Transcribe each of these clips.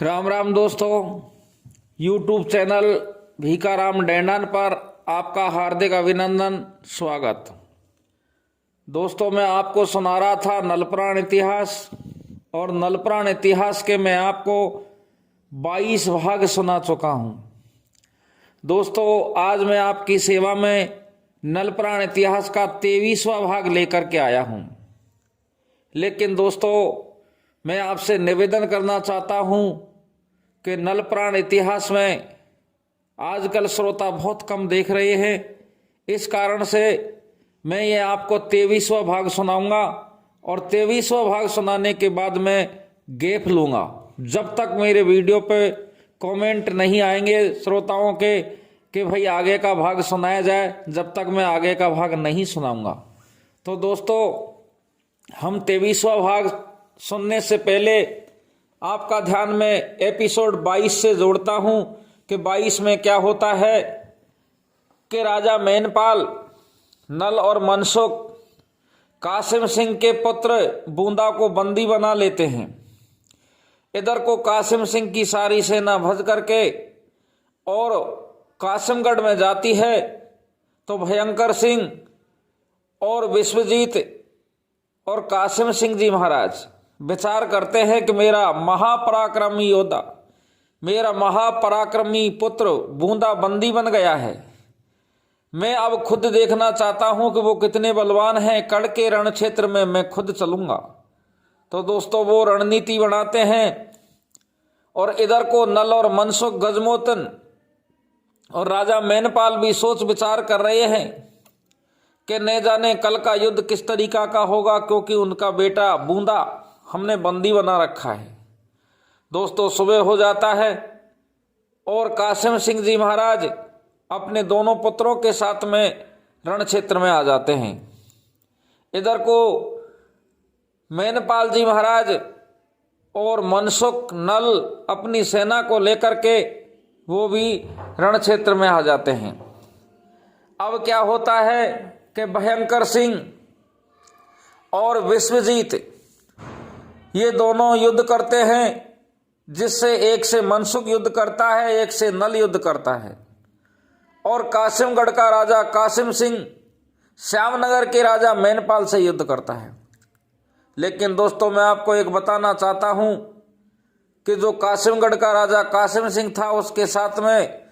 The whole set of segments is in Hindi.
राम राम दोस्तों, YouTube चैनल भीखाराम डेंडान पर आपका हार्दिक अभिनंदन स्वागत। दोस्तों, मैं आपको सुना रहा था नलपुराण इतिहास, और नलपुराण इतिहास के मैं आपको 22 भाग सुना चुका हूं। दोस्तों, आज मैं आपकी सेवा में नलपुराण इतिहास का 23वां भाग लेकर के आया हूं। लेकिन दोस्तों, मैं आपसे निवेदन करना चाहता हूं कि नलपुराण इतिहास में आजकल श्रोता बहुत कम देख रहे हैं। इस कारण से मैं ये आपको 23वां भाग सुनाऊंगा, और 23वां भाग सुनाने के बाद मैं गैप लूंगा। जब तक मेरे वीडियो पे कमेंट नहीं आएंगे श्रोताओं के कि भाई आगे का भाग सुनाया जाए, जब तक मैं आगे का भाग नहीं सुनाऊंगा। तो दोस्तों, हम 23वां भाग सुनने से पहले आपका ध्यान में एपिसोड 22 से जोड़ता हूं कि 22 में क्या होता है कि राजा मैनपाल नल और मनसुख कासिम सिंह के पुत्र बूंदा को बंदी बना लेते हैं। इधर को कासिम सिंह की सारी सेना भज करके और कासिमगढ़ में जाती है, तो भयंकर सिंह और विश्वजीत और कासिम सिंह जी महाराज विचार करते हैं कि मेरा महापराक्रमी योद्धा, मेरा महापराक्रमी पुत्र बूंदा बंदी बन गया है। मैं अब खुद देखना चाहता हूं कि वो कितने बलवान हैं। कड़ के रण क्षेत्र में मैं खुद चलूंगा। तो दोस्तों, वो रणनीति बनाते हैं, और इधर को नल और मनसुख गजमोतन और राजा मैनपाल भी सोच विचार कर रहे हैं कि न जाने कल का युद्ध किस तरीका का होगा, क्योंकि उनका बेटा बूंदा हमने बंदी बना रखा है। दोस्तों, सुबह हो जाता है और कासिम सिंह जी महाराज अपने दोनों पुत्रों के साथ में रण क्षेत्र में आ जाते हैं। इधर को मैनपाल जी महाराज और मनसुख नल अपनी सेना को लेकर के वो भी रण क्षेत्र में आ जाते हैं। अब क्या होता है कि भयंकर सिंह और विश्वजीत ये दोनों युद्ध करते हैं, जिससे एक से मनसुख युद्ध करता है, एक से नल युद्ध करता है। और कासिमगढ़ का राजा कासिम सिंह श्यामनगर के राजा मैनपाल से युद्ध करता है। लेकिन दोस्तों, मैं आपको एक बताना चाहता हूं कि जो कासिमगढ़ का राजा कासिम सिंह था, उसके साथ में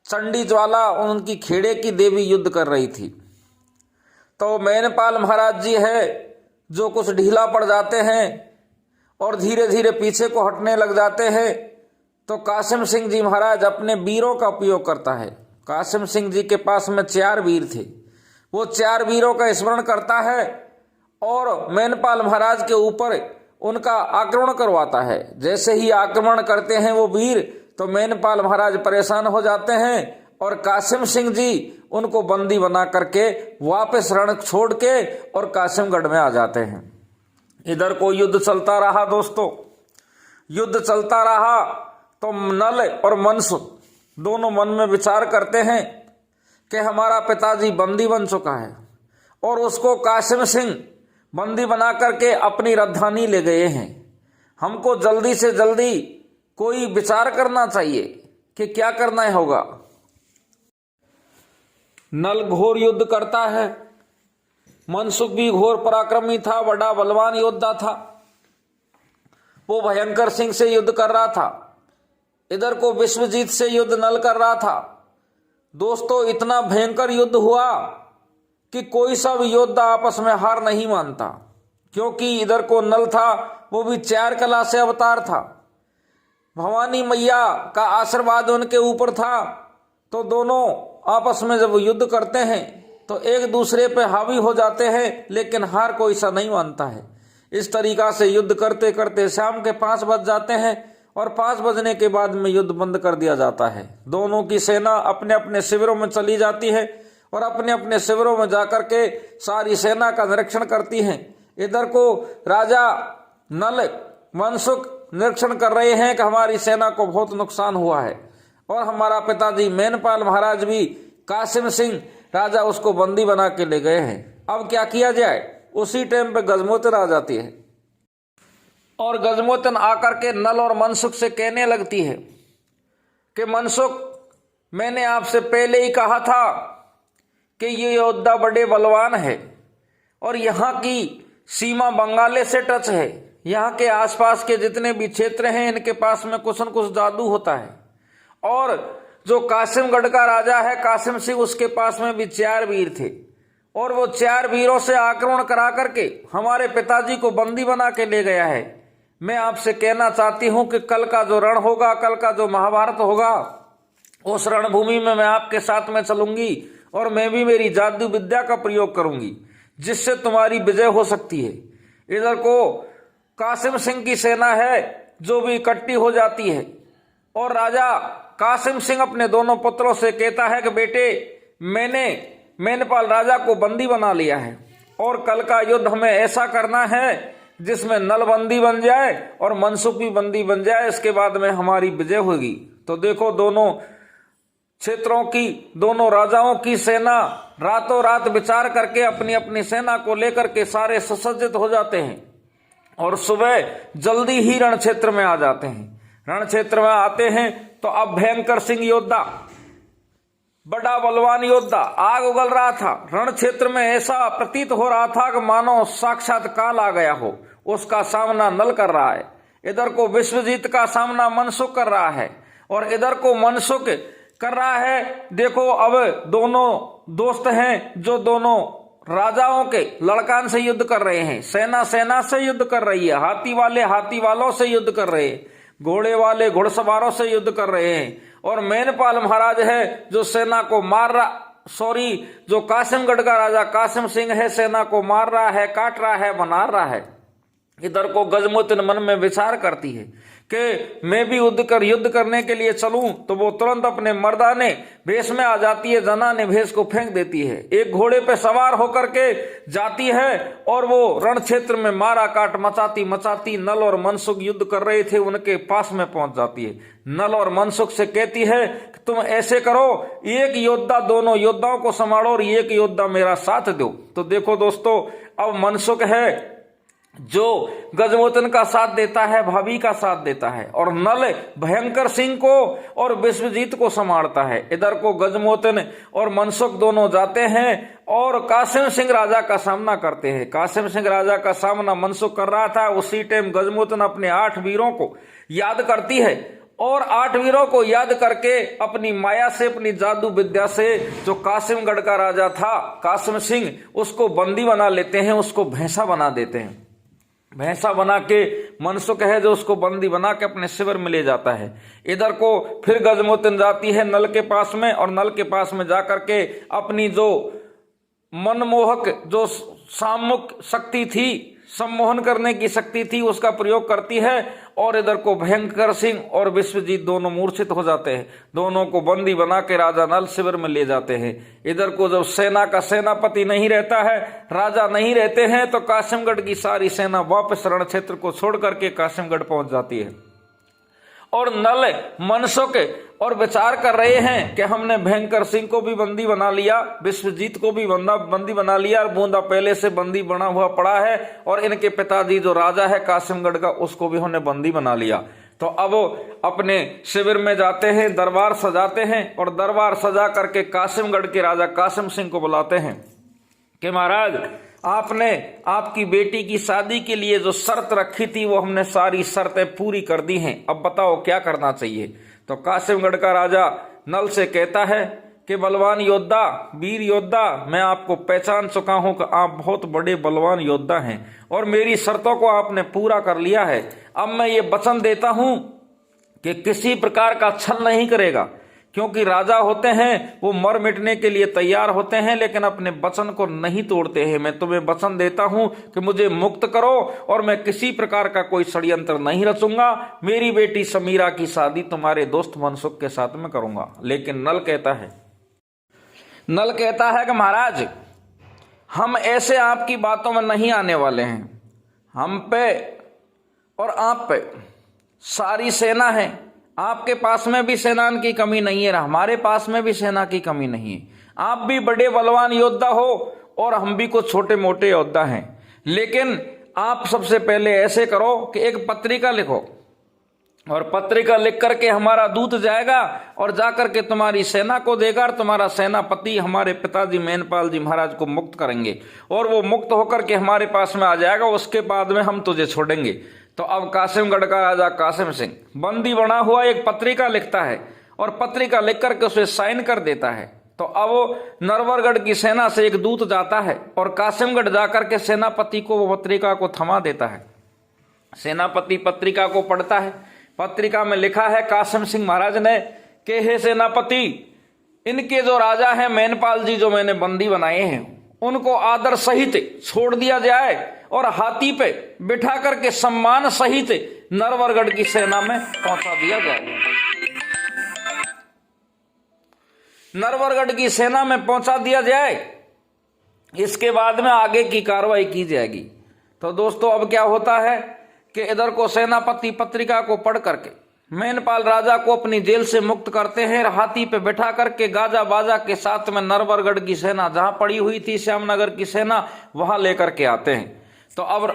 चंडी ज्वाला उनकी खेड़े की देवी युद्ध कर रही थी। तो मैनपाल महाराज जी है जो कुछ ढीला पड़ जाते हैं और धीरे धीरे पीछे को हटने लग जाते हैं। तो कासिम सिंह जी महाराज अपने वीरों का उपयोग करता है। कासिम सिंह जी के पास में 4 वीर थे। वो 4 वीरों का स्मरण करता है और मैनपाल महाराज के ऊपर उनका आक्रमण करवाता है। जैसे ही आक्रमण करते हैं वो वीर, तो मैनपाल महाराज परेशान हो जाते हैं और कासिम सिंह जी उनको बंदी बना करके वापस रण छोड़ के और कासिमगढ़ में आ जाते हैं। इधर को युद्ध चलता रहा। दोस्तों, युद्ध चलता रहा तो नल और मनसुख दोनों मन में विचार करते हैं कि हमारा पिताजी बंदी बन चुका है, और उसको कासिम सिंह बंदी बना करके अपनी राजधानी ले गए हैं। हमको जल्दी से जल्दी कोई विचार करना चाहिए कि क्या करना होगा। नल घोर युद्ध करता है, मनसुख भी घोर पराक्रमी था, बड़ा बलवान योद्धा था। वो भयंकर सिंह से युद्ध कर रहा था। इधर को विश्वजीत से युद्ध नल कर रहा था। दोस्तों, इतना भयंकर युद्ध हुआ कि कोई सा भी योद्धा आपस में हार नहीं मानता, क्योंकि इधर को नल था, वो भी 4 कला से अवतार था। भवानी मैया का आशीर्वाद उनके ऊपर था। तो दोनों आपस में जब युद्ध करते हैं तो एक दूसरे पे हावी हो जाते हैं, लेकिन हार कोई सा नहीं मानता है। इस तरीका से युद्ध करते करते शाम के 5 बज जाते हैं, और 5 बजने के बाद में युद्ध बंद कर दिया जाता है। दोनों की सेना अपने अपने शिविरों में चली जाती है और अपने अपने शिविरों में जाकर के सारी सेना का निरीक्षण करती हैं। इधर को राजा नल मनसुख निरीक्षण कर रहे हैं कि हमारी सेना को बहुत नुकसान हुआ है, और हमारा पिताजी मैनपाल महाराज भी कासिम सिंह राजा उसको बंदी बना के ले गए हैं। अब क्या किया जाए। उसी टाइम पे गजमोतर आ जाती है। और गजमोतन आकर के नल और मनसुख से कहने लगती है कि मनसुख, मैंने आपसे पहले ही कहा था कि ये योद्धा बड़े बलवान है और यहाँ की सीमा बंगाले से टच है। यहाँ के आसपास के जितने भी क्षेत्र हैं इनके पास में कुछ न कुछ जादू होता है। और जो कासिमगढ़ का राजा है कासिम सिंह, उसके पास में भी 4 वीर थे और वो 4 वीरों से आक्रमण करा करके हमारे पिताजी को बंदी बना के ले गया है। मैं आपसे कहना चाहती हूं कि कल का जो रण होगा, कल का जो महाभारत होगा, उस रणभूमि में मैं आपके साथ में चलूंगी और मैं भी मेरी जादू विद्या का प्रयोग करूंगी जिससे तुम्हारी विजय हो सकती है। इधर को कासिम सिंह की सेना है जो भी इकट्ठी हो जाती है और राजा कासिम सिंह अपने दोनों पुत्रों से कहता है कि बेटे, मैंने मैनपाल राजा को बंदी बना लिया है और कल का युद्ध हमें ऐसा करना है जिसमें नल बंदी बन जाए और मनसुख भी बंदी बन जाए, इसके बाद में हमारी विजय होगी। तो देखो, दोनों क्षेत्रों की, दोनों राजाओं की सेना रातों रात विचार करके अपनी अपनी सेना को लेकर के सारे सुसज्जित हो जाते हैं और सुबह जल्दी ही रण क्षेत्र में आ जाते हैं। रण क्षेत्र में आते हैं तो अब भयंकर सिंह योद्धा, बड़ा बलवान योद्धा आग उगल रहा था। रण क्षेत्र में ऐसा प्रतीत हो रहा था कि मानो साक्षात काल आ गया हो। उसका सामना नल कर रहा है, इधर को विश्वजीत का सामना मनसुख कर रहा है और इधर को मनसुख कर रहा है। देखो, अब दोनों दोस्त हैं जो दोनों राजाओं के लड़कान से युद्ध कर रहे हैं। सेना सेना से युद्ध कर रही है, हाथी वाले हाथी वालों से युद्ध कर रहे हैं, घोड़े वाले घुड़सवारों से युद्ध कर रहे हैं। और मैनपाल महाराज है जो सेना को मार रहा, जो कासिमगढ़ का राजा कासिम सिंह है, सेना को मार रहा है, काट रहा है, बना रहा है। इधर को गजमोतिन मन में विचार करती है कि मैं भी युद्ध करने के लिए चलूं, तो वो तुरंत अपने मर्दाने भेष में आ जाती है, जनाने भेष को फेंक देती है, एक घोड़े पे सवार होकर के जाती है और वो रण क्षेत्र में मारा काट मचाती मचाती नल और मनसुख युद्ध कर रहे थे उनके पास में पहुंच जाती है। नल और मनसुख से कहती है कि तुम ऐसे करो, एक योद्धा दोनों योद्धाओं को संभालो और एक योद्धा मेरा साथ दो। तो देखो दोस्तों, अब मनसुख है जो गजमोतन का साथ देता है, भाभी का साथ देता है, और नल भयंकर सिंह को और विश्वजीत को संभालता है। इधर को गजमोतन और मनसुख दोनों जाते हैं और कासिम सिंह राजा का सामना करते हैं। कासिम सिंह राजा का सामना मनसुख कर रहा था। उसी टाइम गजमोतन अपने 8 वीरों को याद करती है और 8 वीरों को याद करके अपनी माया से, अपनी जादू विद्या से, जो कासिमगढ़ का राजा था कासिम सिंह, उसको बंदी बना लेते हैं, उसको भैंसा बना देते हैं। भैंसा बना के मनसुख है जो उसको बंदी बना के अपने शिविर में ले जाता है। इधर को फिर गजमोतिन जाती है नल के पास में और नल के पास में जाकर के अपनी जो मनमोहक, जो सामुक शक्ति थी, सम्मोहन करने की शक्ति थी, उसका प्रयोग करती है और इधर को भयंकर सिंह और विश्वजीत दोनों मूर्छित हो जाते हैं। दोनों को बंदी बना के राजा नल शिविर में ले जाते हैं। इधर को जब सेना का सेनापति नहीं रहता है, राजा नहीं रहते हैं, तो कासिमगढ़ की सारी सेना वापस रण क्षेत्र को छोड़ करके कासिमगढ़ पहुंच जाती है और नल मनसुख और विचार कर रहे हैं कि हमने भयंकर सिंह को भी बंदी बना लिया, विश्वजीत को भी बंदी बना लिया और बूंदा पहले से बंदी बना हुआ पड़ा है और इनके पिताजी जो राजा है कासिमगढ़ का, उसको भी हमने बंदी बना लिया। तो अब अपने शिविर में जाते हैं, दरबार सजाते हैं और दरबार सजा करके कासिमगढ़ के राजा कासिम सिंह को बुलाते हैं कि महाराज, आपने आपकी बेटी की शादी के लिए जो शर्त रखी थी वो हमने सारी शर्तें पूरी कर दी हैं, अब बताओ क्या करना चाहिए। तो कासिमगढ़ का राजा नल से कहता है कि बलवान योद्धा, वीर योद्धा, मैं आपको पहचान चुका हूं कि आप बहुत बड़े बलवान योद्धा हैं और मेरी शर्तों को आपने पूरा कर लिया है। अब मैं ये वचन देता हूं कि किसी प्रकार का छल नहीं करेगा, क्योंकि राजा होते हैं वो मर मिटने के लिए तैयार होते हैं लेकिन अपने वचन को नहीं तोड़ते हैं। मैं तुम्हें वचन देता हूं कि मुझे मुक्त करो और मैं किसी प्रकार का कोई षड्यंत्र नहीं रचूंगा। मेरी बेटी समीरा की शादी तुम्हारे दोस्त मनसुख के साथ में करूंगा। लेकिन नल कहता है कि महाराज, हम ऐसे आपकी बातों में नहीं आने वाले हैं। हम पे और आप पे सारी सेना है, आपके पास में भी सेना की कमी नहीं है, हमारे पास में भी सेना की कमी नहीं है। आप भी बड़े बलवान योद्धा हो और हम भी कुछ छोटे मोटे योद्धा हैं, लेकिन आप सबसे पहले ऐसे करो कि एक पत्रिका लिखो, और पत्रिका लिख करके हमारा दूत जाएगा और जाकर के तुम्हारी सेना को देगा, और तुम्हारा सेनापति हमारे पिताजी मेनपाल जी महाराज को मुक्त करेंगे, और वो मुक्त होकर के हमारे पास में आ जाएगा। उसके बाद में हम तुझे छोड़ेंगे। तो अब कासिमगढ़ का राजा कासिम सिंह बंदी बना हुआ एक पत्रिका लिखता है, और पत्रिका लिख करके उसे साइन कर देता है। तो अब नरवरगढ़ की सेना से एक दूत जाता है और कासिमगढ़ जाकर के सेनापति को वो पत्रिका को थमा देता है। सेनापति पत्रिका को पढ़ता है। पत्रिका में लिखा है कासिम सिंह महाराज ने कि हे सेनापति, इनके जो राजा हैं मेनपाल जी जो मैंने बंदी बनाए हैं, उनको आदर सहित छोड़ दिया जाए और हाथी पे बिठा करके सम्मान सहित नरवरगढ़ की सेना में पहुंचा दिया जाए। नरवरगढ़ की सेना में पहुंचा दिया जाए। इसके बाद में आगे की कार्रवाई की जाएगी। तो दोस्तों अब क्या होता है कि इधर को सेनापति पत्रिका को पढ़ करके मेनपाल राजा को अपनी जेल से मुक्त करते हैं, हाथी पे बैठा करके गाजा बाजा के साथ में नरवरगढ़ की सेना जहां पड़ी हुई थी श्यामनगर की सेना वहां लेकर के आते हैं। तो अब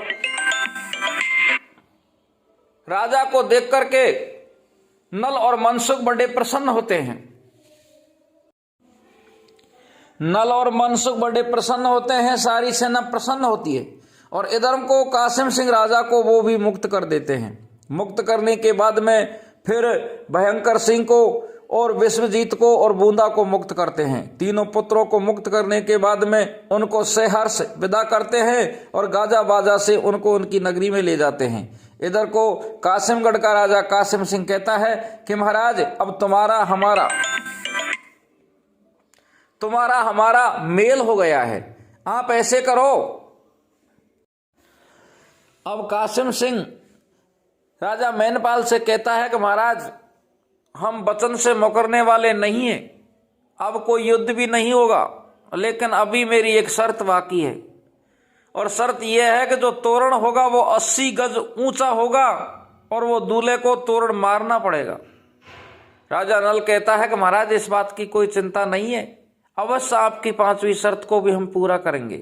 राजा को देख करके नल और मनसुख बड़े प्रसन्न होते हैं। नल और मनसुख बड़े प्रसन्न होते हैं, सारी सेना प्रसन्न होती है, और इधर को कासिम सिंह राजा को वो भी मुक्त कर देते हैं। मुक्त करने के बाद में फिर भयंकर सिंह को और विश्वजीत को और बूंदा को मुक्त करते हैं। तीनों पुत्रों को मुक्त करने के बाद में उनको सहर्ष विदा करते हैं और गाजा बाजा से उनको उनकी नगरी में ले जाते हैं। इधर को कासिमगढ़ का राजा कासिम सिंह कहता है कि महाराज अब तुम्हारा हमारा मेल हो गया है, आप ऐसे करो। अब कासिम सिंह राजा मेनपाल से कहता है कि महाराज हम वचन से मुकरने वाले नहीं हैं, अब कोई युद्ध भी नहीं होगा, लेकिन अभी मेरी एक शर्त बाकी है, और शर्त यह है कि जो तोरण होगा वो 80 गज ऊंचा होगा और वो दूल्हे को तोरण मारना पड़ेगा। राजा नल कहता है कि महाराज इस बात की कोई चिंता नहीं है, अवश्य आपकी 5वीं शर्त को भी हम पूरा करेंगे।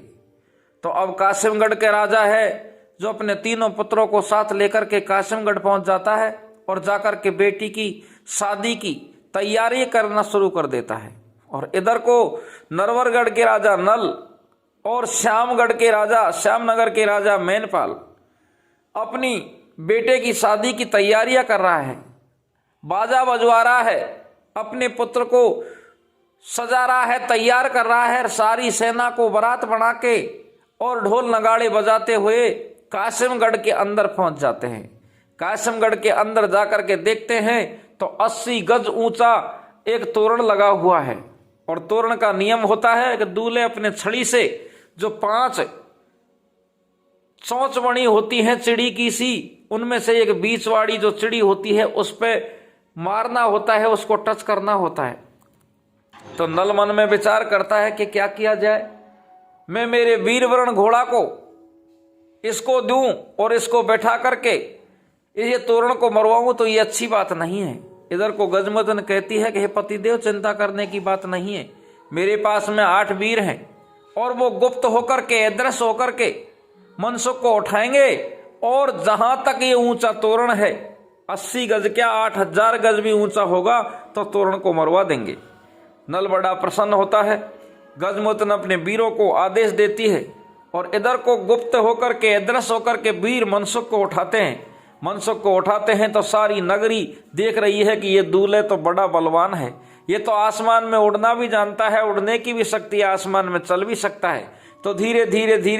तो अब कासिमगढ़ के राजा है जो अपने तीनों पुत्रों को साथ लेकर के कासिमगढ़ पहुंच जाता है और जाकर के बेटी की शादी की तैयारी करना शुरू कर देता है। और इधर को नरवरगढ़ के राजा नल और श्यामगढ़ के राजा श्यामनगर के राजा मेनपाल अपनी बेटे की शादी की तैयारियां कर रहा है, बाजा बजवा रहा है, अपने पुत्र को सजा रहा है, तैयार कर रहा है। सारी सेना को बारात बना के और ढोल नगाड़े बजाते हुए कासिमगढ़ के अंदर पहुंच जाते हैं। कासिमगढ़ के अंदर जाकर के देखते हैं तो 80 गज ऊंचा एक तोरण लगा हुआ है, और तोरण का नियम होता है कि दूल्हे अपने छड़ी से जो 5 चोंच बनी होती है चिड़ी की सी, उनमें से एक बीच वाली जो चिड़ी होती है उस पे मारना होता है, उसको टच करना होता है। तो नल मन में विचार करता है कि क्या किया जाए, मैं मेरे वीरवरण घोड़ा को इसको दूं और इसको बैठा करके ये तोरण को मरवाऊं तो ये अच्छी बात नहीं है। इधर को गजमदन कहती है कि हे पतिदेव चिंता करने की बात नहीं है, मेरे पास में 8 वीर हैं और वो गुप्त होकर के अदृश्य होकर के मनसुख को उठाएंगे, और जहां तक ये ऊंचा तोरण है 80 गज क्या 8000 गज भी ऊंचा होगा तो तोरण को मरवा देंगे। नल बड़ा प्रसन्न होता है। गजमोतन अपने वीरों को आदेश देती है और इधर को गुप्त होकर के अदृश्य होकर के वीर मनसुख को उठाते हैं। मनसुख को उठाते हैं तो सारी नगरी देख रही है कि ये दूल्हे तो बड़ा बलवान है, ये तो आसमान में उड़ना भी जानता है, उड़ने की भी शक्ति है, आसमान में चल भी सकता है। तो धीरे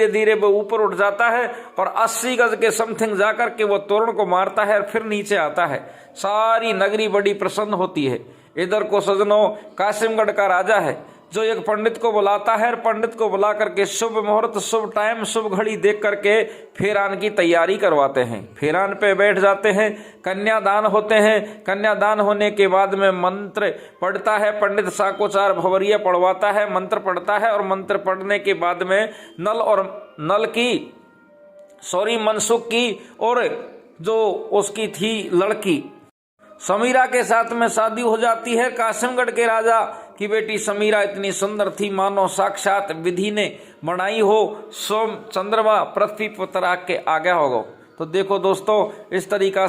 धीरे वो ऊपर उठ जाता है और 80 गज के समथिंग जाकर के वो तोरण को मारता है और फिर नीचे आता है। सारी नगरी बड़ी प्रसन्न होती है। इधर को सजनों कासिमगढ़ का राजा है जो एक पंडित को बुलाता है, पंडित को बुला करके शुभ मुहूर्त, शुभ टाइम, शुभ घड़ी देख करके फेरान की तैयारी करवाते हैं। फेरान पे बैठ जाते हैं, कन्यादान होते हैं। कन्यादान होने के बाद में मंत्र पढ़ता है पंडित, साकोचार भवरिया पढ़वाता है, मंत्र पढ़ता है, और मंत्र पढ़ने के बाद में मनसुख की और जो उसकी थी लड़की समीरा के साथ में शादी हो जाती है। कासिमगढ़ के राजा कि बेटी समीरा इतनी सुंदर थी मानो साक्षात विधि ने बनाई हो, सोम चंद्रमा पृथ्वी पर तरा के आ गया होगा। तो देखो दोस्तों, इस तरीका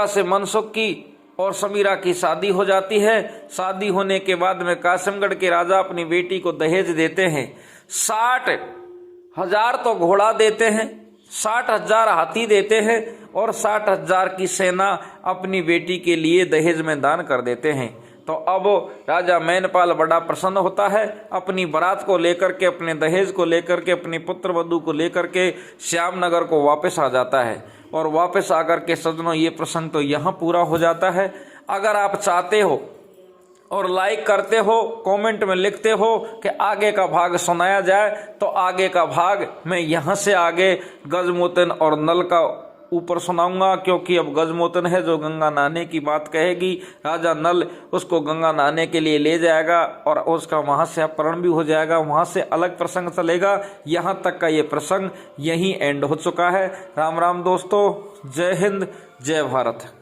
से मनसुख की और समीरा की शादी हो जाती है। शादी होने के बाद में कासिमगढ़ के राजा अपनी बेटी को दहेज देते हैं। 60,000 तो घोड़ा देते हैं, 60,000 हाथी देते हैं और 60,000 की सेना अपनी बेटी के लिए दहेज में दान कर देते हैं। तो अब राजा मैनपाल बड़ा प्रसन्न होता है, अपनी बारात को लेकर के, अपने दहेज को लेकर के, अपनी पुत्र वधू को लेकर के श्यामनगर को वापस आ जाता है। और वापस आकर के सज्जनों, ये प्रसंग तो यहाँ पूरा हो जाता है। अगर आप चाहते हो और लाइक करते हो, कमेंट में लिखते हो कि आगे का भाग सुनाया जाए, तो आगे का भाग मैं यहाँ से आगे गजमोतन और नल का ऊपर सुनाऊंगा, क्योंकि अब गजमोतन है जो गंगा नहाने की बात कहेगी। राजा नल उसको गंगा नहाने के लिए ले जाएगा और उसका वहां से अपहरण भी हो जाएगा, वहां से अलग प्रसंग चलेगा। यहाँ तक का ये प्रसंग यहीं एंड हो चुका है। राम राम दोस्तों, जय हिंद, जय भारत।